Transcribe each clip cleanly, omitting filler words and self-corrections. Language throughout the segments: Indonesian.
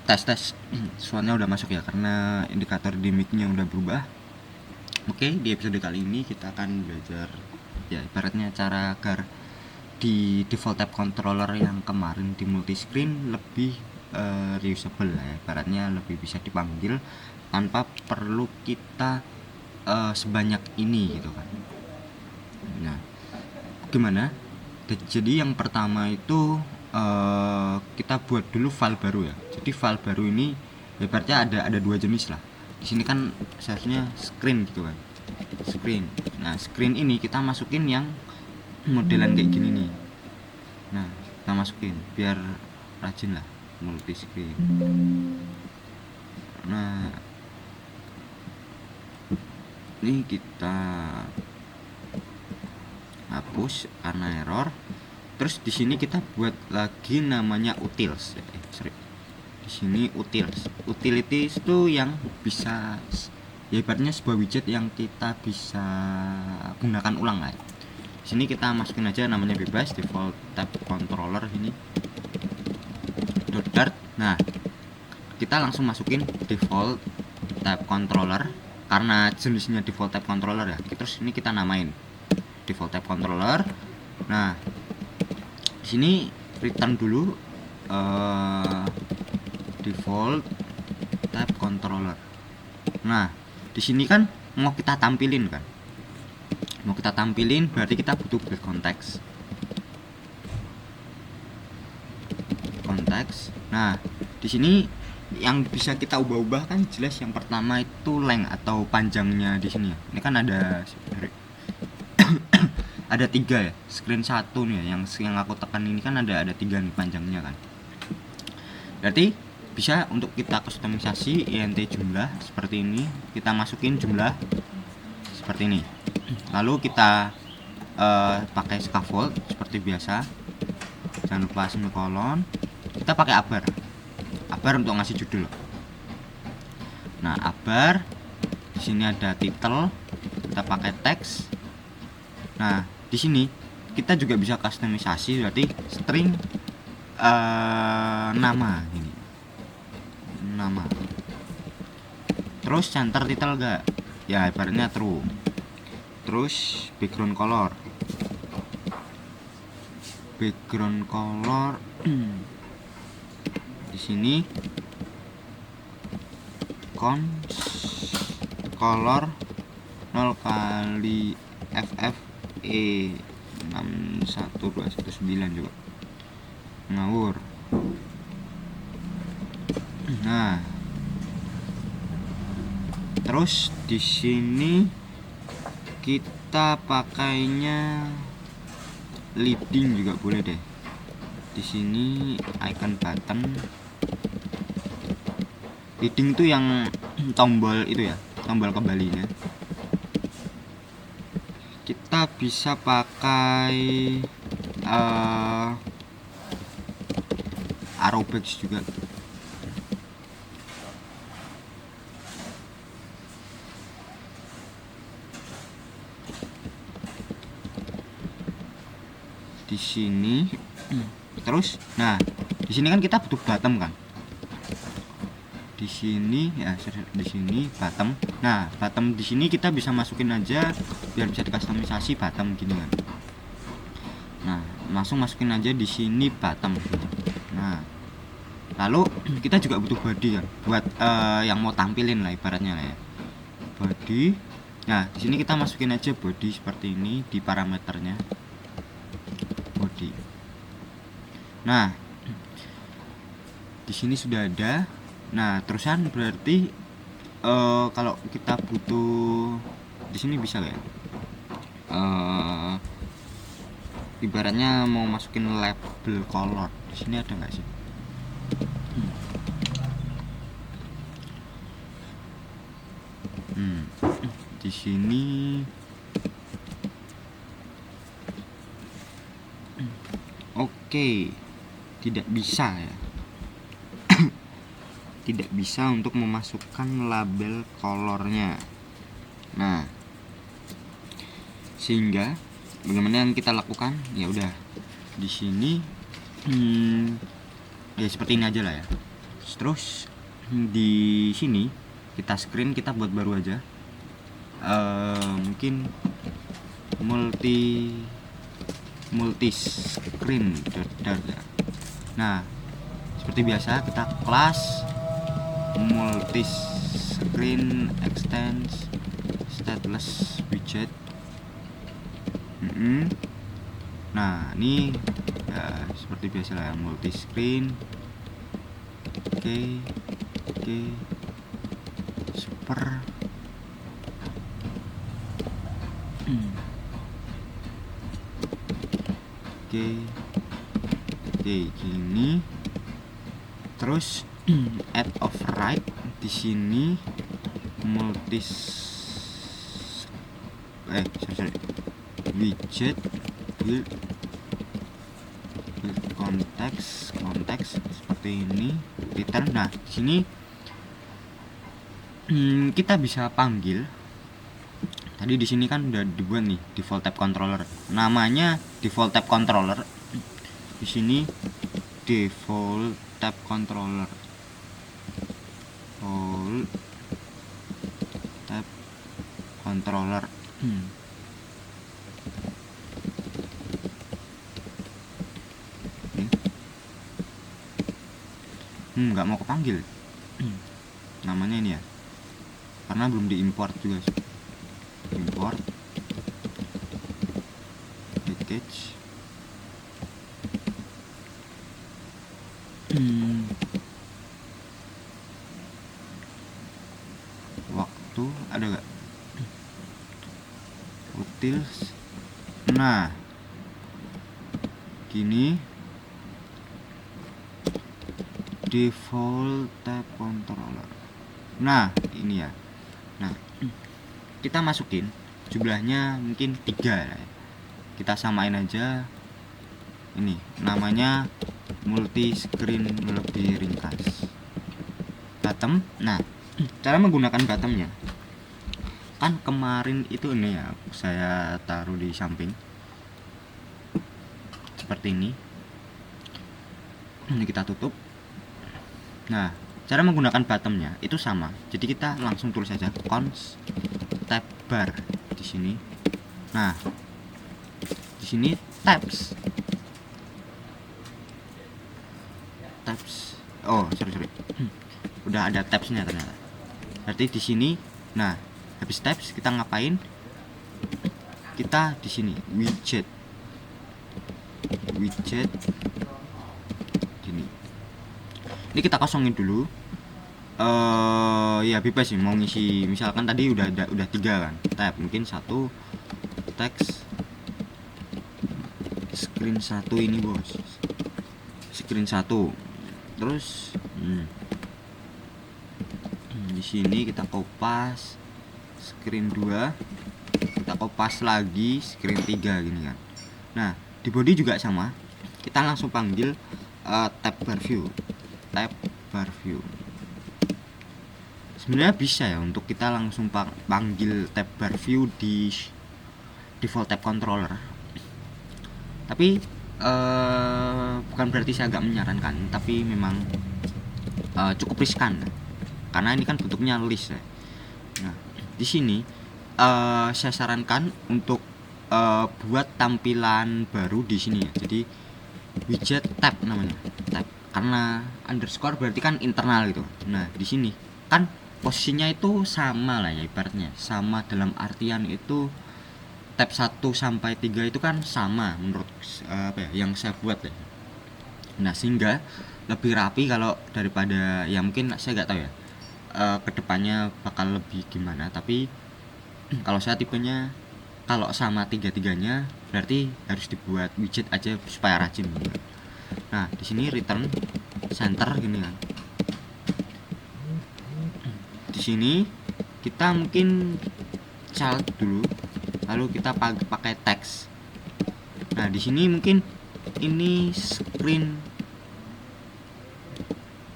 tes suaranya udah masuk ya, karena indikator di mic-nya udah berubah. Oke, di episode kali ini kita akan belajar ya ibaratnya cara agar di default tab controller yang kemarin di multiscreen lebih reusable ya, ibaratnya lebih bisa dipanggil tanpa perlu kita sebanyak ini gitu kan. Nah, gimana? Jadi yang pertama itu kita buat dulu file baru ya. Jadi file baru ini ibaratnya ada dua jenis lah. Di sini kan seharusnya screen gitu kan. Screen. Nah, screen ini kita masukin yang modelan kayak gini nih. Nah, kita masukin biar rajin lah multi screen. Nah, ini kita hapus karena error. Terus di sini kita buat lagi namanya utils. Di sini utils. Utilities itu yang bisa ya ibaratnya sebuah widget yang kita bisa gunakan ulang lah. Di sini kita masukin aja namanya bebas default tab controller ini. .dart. Nah, kita langsung masukin default tab controller karena jenisnya default tab controller ya. Terus ini kita namain default tab controller. Nah, di sini return dulu default tab controller. Nah, di sini kan mau kita tampilin kan. Mau kita tampilin berarti kita butuh break konteks. Konteks. Nah, di sini yang bisa kita ubah-ubah kan jelas yang pertama itu length atau panjangnya di sini ya. Ini kan ada ada 3 ya, screen 1 nih ya, yang aku tekan ini kan ada 3 nih panjangnya kan. Berarti bisa untuk kita kustomisasi int jumlah seperti ini, kita masukin jumlah seperti ini. Lalu kita pakai scaffold seperti biasa. Jangan lupa semikolon. Kita pakai abar untuk ngasih judul. Nah, abar di sini ada title, kita pakai teks. Nah, di sini kita juga bisa kustomisasi, berarti string nama ini. Nama. Terus center title enggak? Ya, ibaratnya true. Terus background color. Background color di sini color 0 kali FFE 61219 juga ngawur. Nah, terus di sini kita pakainya leading juga boleh deh. Di sini icon button. Leading itu yang tombol itu ya, tombol kembalinya. Kita bisa pakai arrow box juga. Di sini terus, nah di sini kan kita butuh bottom kan. Di sini ya, di sini bottom. Nah, bottom di sini kita bisa masukin aja biar bisa dikustomisasi bottom gini kan. Nah, langsung masukin aja di sini bottom. Nah, lalu kita juga butuh body kan buat yang mau tampilin lah ibaratnya lah ya. Body. Nah, di sini kita masukin aja body seperti ini di parameternya. Body. Nah, di sini sudah ada. Nah, terusan berarti kalau kita butuh di sini bisa ya. Ibaratnya mau masukin label color. Di sini ada nggak sih? Di sini oke. Tidak bisa ya. Tidak bisa untuk memasukkan label colornya. Nah, sehingga bagaimana yang kita lakukan? Ya udah, di sini ya seperti ini aja lah ya. Terus di sini kita screen, kita buat baru aja. Mungkin multi screen ya. Nah, seperti biasa kita kelas multi screen extends stateless widget. Nah, ini ya seperti biasa lah, multi screen. Oke, super. Oke, gini. Terus add override di sini multi widget build konteks seperti ini, return. Nah, di sini kita bisa panggil. Tadi di sini kan udah dibuat nih default tab controller. Namanya default tab controller. Di sini default tab controller. Default tab controller. Nggak mau kepanggil. Namanya ini ya. Karena belum diimport juga sih. Import package. Waktu ada gak? Utils. Nah, gini default tab controller. Nah, ini ya. Nah, kita masukin jumlahnya mungkin 3 ya. Kita samain aja. Ini namanya multi screen lebih ringkas. Bottom. Nah, cara menggunakan bottomnya kan kemarin itu ini ya, saya taruh di samping seperti ini. Ini kita tutup. Nah, cara menggunakan bottomnya itu sama. Jadi kita langsung tulis saja const tab bar di sini. Nah, di sini tabs. Oh, sorry. Udah ada tabsnya ternyata. Berarti di sini, nah, habis tabs kita ngapain? Kita di sini widget gini. Ini kita kosongin dulu. Ya bebas sih mau ngisi, misalkan tadi udah 3 kan tab, mungkin 1 teks screen 1 ini bos, screen 1. Terus di sini kita kopas screen 2, kita kopas lagi screen 3 gini kan. Nah, di body juga sama, kita langsung panggil tab bar view. Sebenarnya bisa ya untuk kita langsung panggil tab bar view di default tab controller. Tapi bukan berarti saya agak menyarankan, tapi memang cukup riskan karena ini kan bentuknya list ya. Nah, di sini saya sarankan untuk buat tampilan baru di sini ya. Jadi widget tab namanya, tab, karena underscore berarti kan internal gitu. Nah, di sini kan posisinya itu sama lah ya, ibaratnya sama dalam artian itu tab 1 sampai 3 itu kan sama menurut yang saya buat ya. Nah, sehingga lebih rapi kalau daripada ya, mungkin saya nggak tahu ya kedepannya bakal lebih gimana, tapi kalau saya tipenya kalau sama 3-3-nya berarti harus dibuat widget aja supaya rajin gitu. Nah, di sini return center gini kan. Di sini kita mungkin child dulu, lalu kita pakai teks. Nah, di sini mungkin ini screen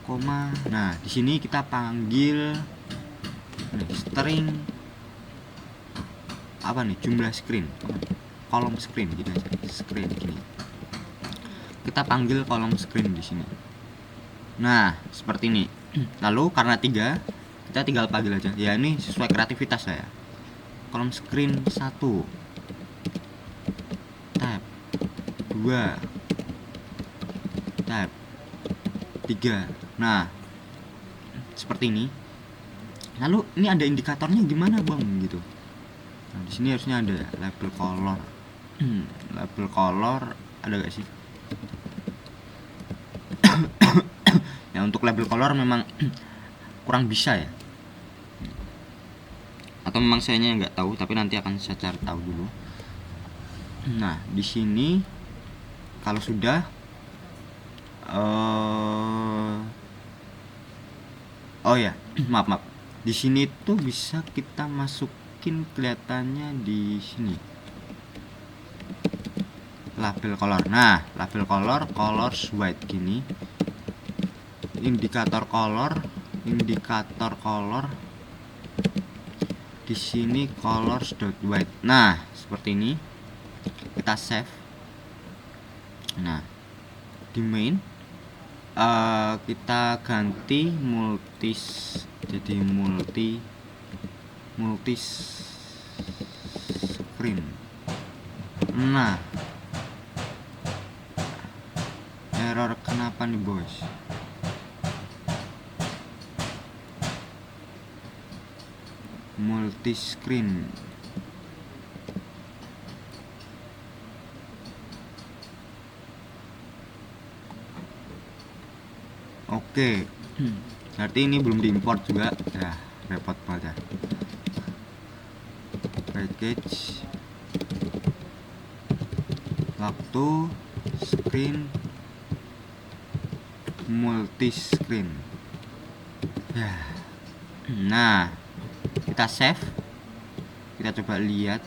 koma. Nah, di sini kita panggil string apa nih, jumlah screen, kolom screen gitu aja, screen gini. Kita panggil kolom screen di sini. Nah, seperti ini. Lalu karena 3, kita tinggal panggil aja. Ya ini sesuai kreativitas saya. Kolom screen 1. Tab 2. Tab 3. Nah, seperti ini. Lalu ini ada indikatornya gimana, Bang, gitu. Nah, di sini harusnya ada label color. Label color ada gak sih? Ya untuk label color memang kurang bisa ya. Atau memang sayanya nggak tahu, tapi nanti akan saya cari tahu dulu. Nah, di sini kalau sudah oh ya, maaf. Di sini tuh bisa kita masukin kelihatannya di sini. Label color. Nah, label color colors white gini. Indikator color di sini colors.white. Nah, seperti ini. Kita save. Nah, di main kita ganti multis jadi multi screen. Nah, error kenapa nih, bos? Multi screen. Oke. Berarti ini belum diimport juga. Ya, repot banget ya. Package waktu screen multi screen. Ya. Nah, kita save. Kita coba lihat.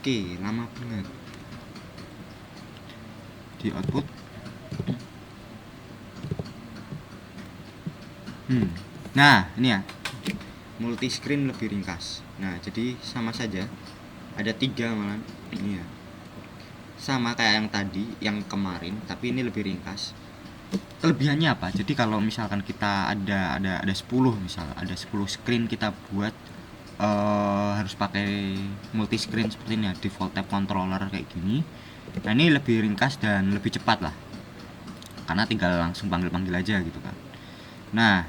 Oke, lama banget di output. Nah, ini ya, multi screen lebih ringkas. Nah, jadi sama saja, ada 3 malah. Ini ya, sama kayak yang tadi, yang kemarin, tapi ini lebih ringkas. Kelebihannya apa? Jadi kalau misalkan kita ada 10, misal ada 10 screen kita buat harus pakai multi screen seperti ini ya, default tab controller kayak gini. Nah, ini lebih ringkas dan lebih cepat lah, karena tinggal langsung panggil aja gitu kan. Nah,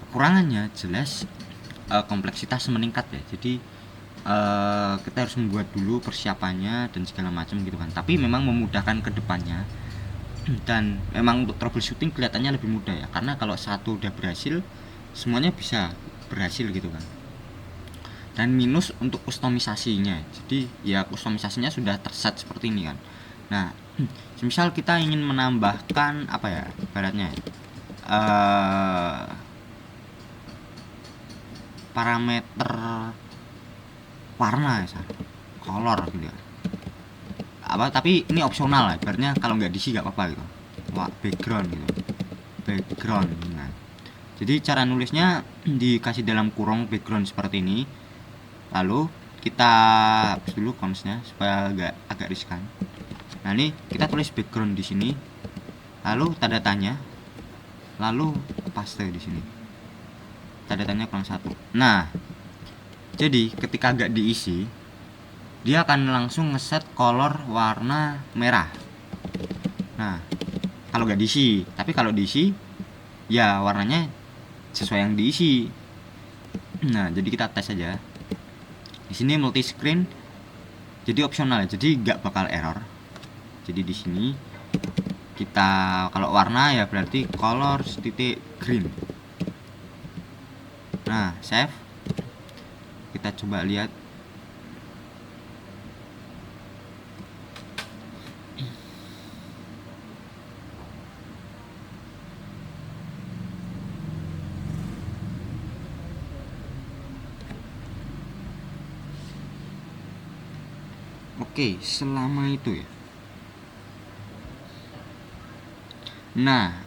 kekurangannya jelas kompleksitas meningkat ya. Jadi kita harus membuat dulu persiapannya dan segala macam gitu kan. Tapi memang memudahkan ke depannya. Dan memang untuk troubleshooting kelihatannya lebih mudah ya, karena kalau satu udah berhasil, semuanya bisa berhasil gitu kan. Dan minus untuk kustomisasinya. Jadi ya kustomisasinya sudah terset seperti ini kan. Nah, misal kita ingin menambahkan apa ya, ibaratnya parameter warna ya, color gitu ya. Tapi ini opsional lah, ibaratnya kalau nggak diisi nggak apa-apa gitu. Wah, background gitu, background. Nah, jadi cara nulisnya dikasih dalam kurung background seperti ini. Lalu kita hapus dulu consnya supaya agak riskan. Nah, ini kita tulis background di sini, lalu tanda tanya, lalu paste di sini, tanda tanya kurang 1. Nah, jadi ketika agak diisi, dia akan langsung ngeset color warna merah. Nah, kalau nggak diisi, tapi kalau diisi ya warnanya sesuai yang diisi. Nah, jadi kita tes aja. Di sini multi screen jadi opsional, jadi nggak bakal error. Jadi di sini kita kalau warna ya berarti colors titik green. Nah, save. Kita coba lihat. Oke, selama itu ya. Nah,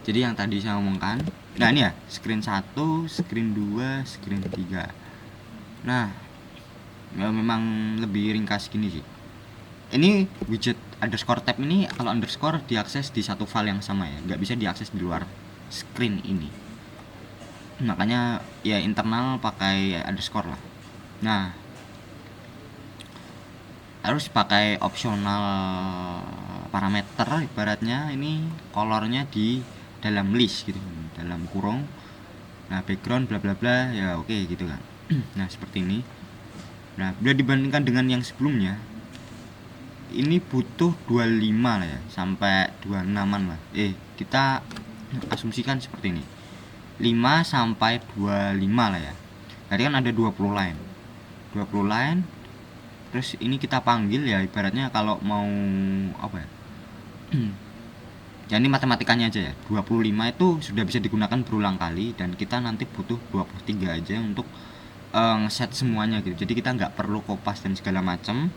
jadi yang tadi saya omongkan, nah ini ya, screen 1, screen 2, screen 3. Nah, ya memang lebih ringkas gini sih. Ini widget underscore tab ini kalau underscore diakses di satu file yang sama ya, nggak bisa diakses di luar screen ini. Makanya ya internal pakai underscore lah. Nah, harus pakai optional parameter, ibaratnya ini colornya di dalam list gitu, dalam kurung. Nah, background bla bla bla ya, oke gitu kan. Nah, seperti ini. Nah, bila dibandingkan dengan yang sebelumnya, ini butuh 25 lah ya, sampai 26-an lah. Kita asumsikan seperti ini. 5 sampai 25 lah ya. Tadi kan ada 20 line. 20 line. Terus ini kita panggil ya, ibaratnya kalau mau apa ya? Ya ini matematikanya aja ya. 25 itu sudah bisa digunakan berulang kali, dan kita nanti butuh 23 aja untuk ngeset semuanya gitu. Jadi kita nggak perlu kopas dan segala macam.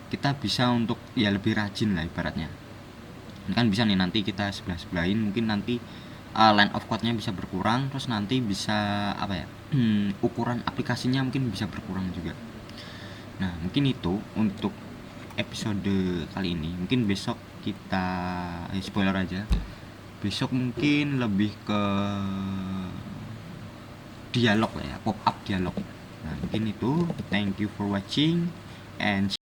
Kita bisa untuk ya lebih rajin lah ibaratnya. Ini kan bisa nih nanti kita sebelah-sebelahin, mungkin nanti line of code-nya bisa berkurang, terus nanti bisa apa ya? Ukuran aplikasinya mungkin bisa berkurang juga. Nah, mungkin itu untuk episode kali ini. Mungkin besok kita spoiler aja. Besok mungkin lebih ke dialog lah ya, pop up dialog. Nah, mungkin itu. Thank you for watching and